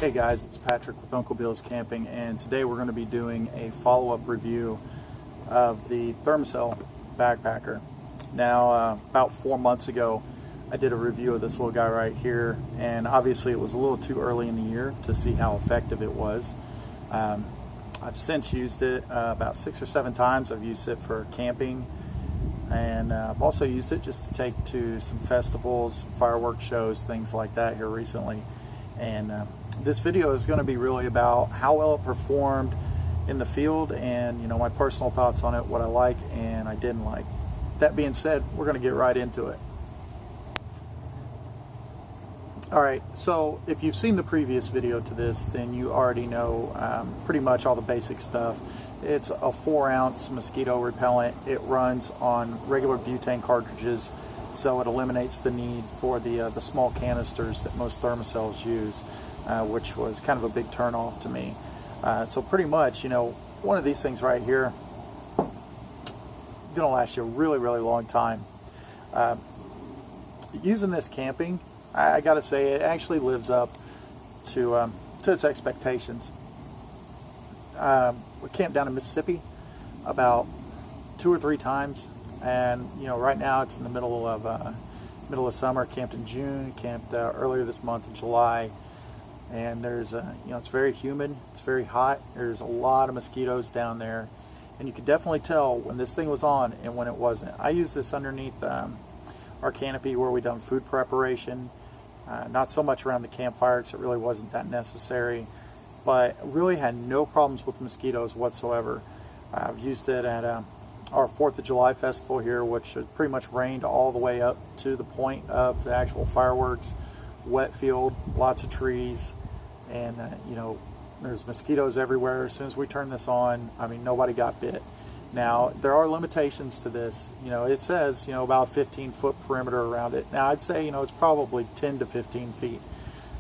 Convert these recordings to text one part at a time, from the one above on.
Hey guys, it's Patrick with Uncle Bill's Camping, and today we're going to be doing a follow-up review of the Thermacell backpacker. Now, about 4 months ago, I did a review of this little guy right here, and obviously it was a little too early in the year to see how effective it was. I've since used it about 6 or 7 times. I've used it for camping, and I've also used it just to take to some festivals, fireworks shows, things like that here recently. And this video is going to be really about how well it performed in the field, and my personal thoughts on it, what I like and I didn't like. That being said, we're going to get right into it. Alright, so if you've seen the previous video to this, then you already know pretty much all the basic stuff. It's a 4-ounce mosquito repellent. It runs on regular butane cartridges, so it eliminates the need for the small canisters that most Thermacells use, which was kind of a big turn off to me. So pretty much, one of these things right here gonna last you a really long time. Using this camping, I gotta say it actually lives up to its expectations. We camped down in Mississippi about 2 or 3 times, and right now it's in the middle of summer. Camped in June, camped earlier this month in July, and there's it's very humid, it's very hot, there's a lot of mosquitoes down there, and you could definitely tell when this thing was on and when it wasn't. I use this underneath our canopy where we done food preparation, not so much around the campfire because it really wasn't that necessary, but really had no problems with mosquitoes whatsoever. I've used it at our 4th of July festival here, which pretty much rained all the way up to the point of the actual fireworks. Wet field, lots of trees, and there's mosquitoes everywhere. As soon as we turn this on, I mean, nobody got bit. Now, there are limitations to this. It says about 15-foot perimeter around it. Now, I'd say it's probably 10 to 15 feet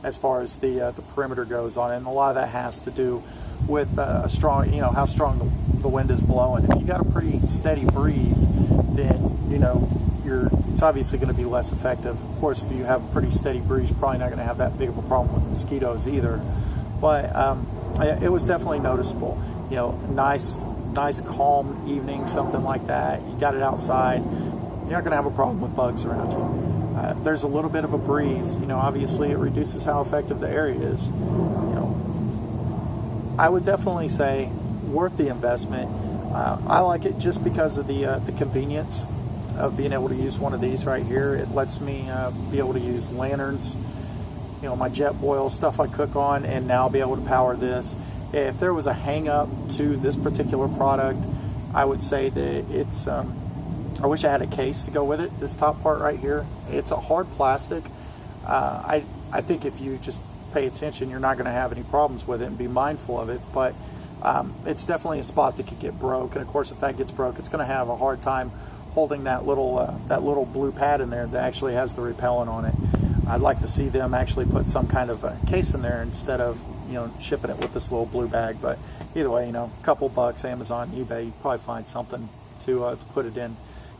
as far as the perimeter goes on it, and a lot of that has to do with a strong, how strong the wind is blowing. If you got a pretty steady breeze, then it's obviously going to be less effective. Of course, if you have a pretty steady breeze, you're probably not going to have that big of a problem with mosquitoes either. But it was definitely noticeable. Nice calm evening, something like that. You got it outside, you're not going to have a problem with bugs around you. If there's a little bit of a breeze, obviously it reduces how effective the area is. I would definitely say worth the investment. I like it just because of the convenience of being able to use one of these right here. It lets me be able to use lanterns, my jet boil, stuff I cook on, and now be able to power this. If there was a hang up to this particular product, I would say that it's I wish I had a case to go with it. This top part right here, it's a hard plastic. I think if you just pay attention, you're not going to have any problems with it, and be mindful of it. But it's definitely a spot that could get broke, and of course if that gets broke, it's going to have a hard time holding that little blue pad in there that actually has the repellent on it. I'd like to see them actually put some kind of a case in there instead of shipping it with this little blue bag. But either way, a couple bucks, Amazon, eBay, you probably find something to put it in.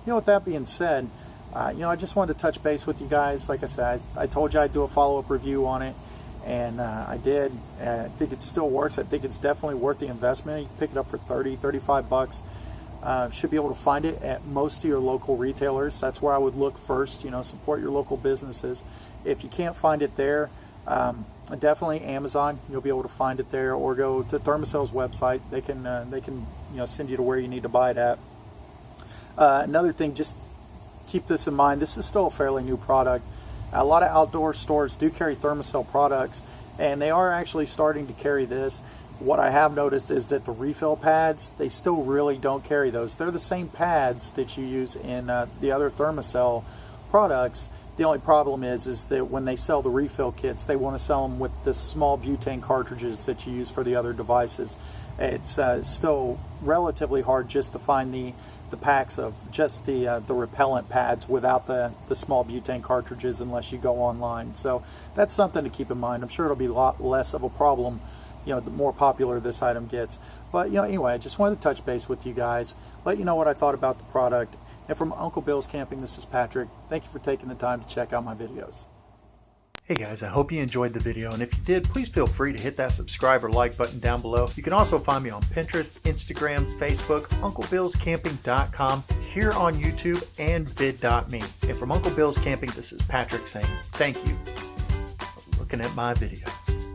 With that being said, I just wanted to touch base with you guys. Like I said, I told you I'd do a follow-up review on it, and I did. I think it still works. I think it's definitely worth the investment. You can pick it up for 30, 35 bucks. Should be able to find it at most of your local retailers. That's where I would look first. Support your local businesses. If you can't find it there, definitely Amazon. You'll be able to find it there, or go to Thermacell's website. They can send you to where you need to buy it at. Another thing, just keep this in mind. This is still a fairly new product. A lot of outdoor stores do carry Thermacell products, and they are actually starting to carry this. What I have noticed is that the refill pads, they still really don't carry those. They're the same pads that you use in the other Thermacell products. The only problem is that when they sell the refill kits, they want to sell them with the small butane cartridges that you use for the other devices. It's still relatively hard just to find the packs of just the repellent pads without the small butane cartridges unless you go online. So that's something to keep in mind. I'm sure it'll be a lot less of a problem the more popular this item gets. But anyway, I just wanted to touch base with you guys, let you know what I thought about the product. And from Uncle Bill's Camping, this is Patrick. Thank you for taking the time to check out my videos. Hey guys, I hope you enjoyed the video, and if you did, please feel free to hit that subscribe or like button down below. You can also find me on Pinterest, Instagram, Facebook, UncleBillsCamping.com, here on YouTube, and vid.me. And from Uncle Bill's Camping, this is Patrick saying thank you for looking at my videos.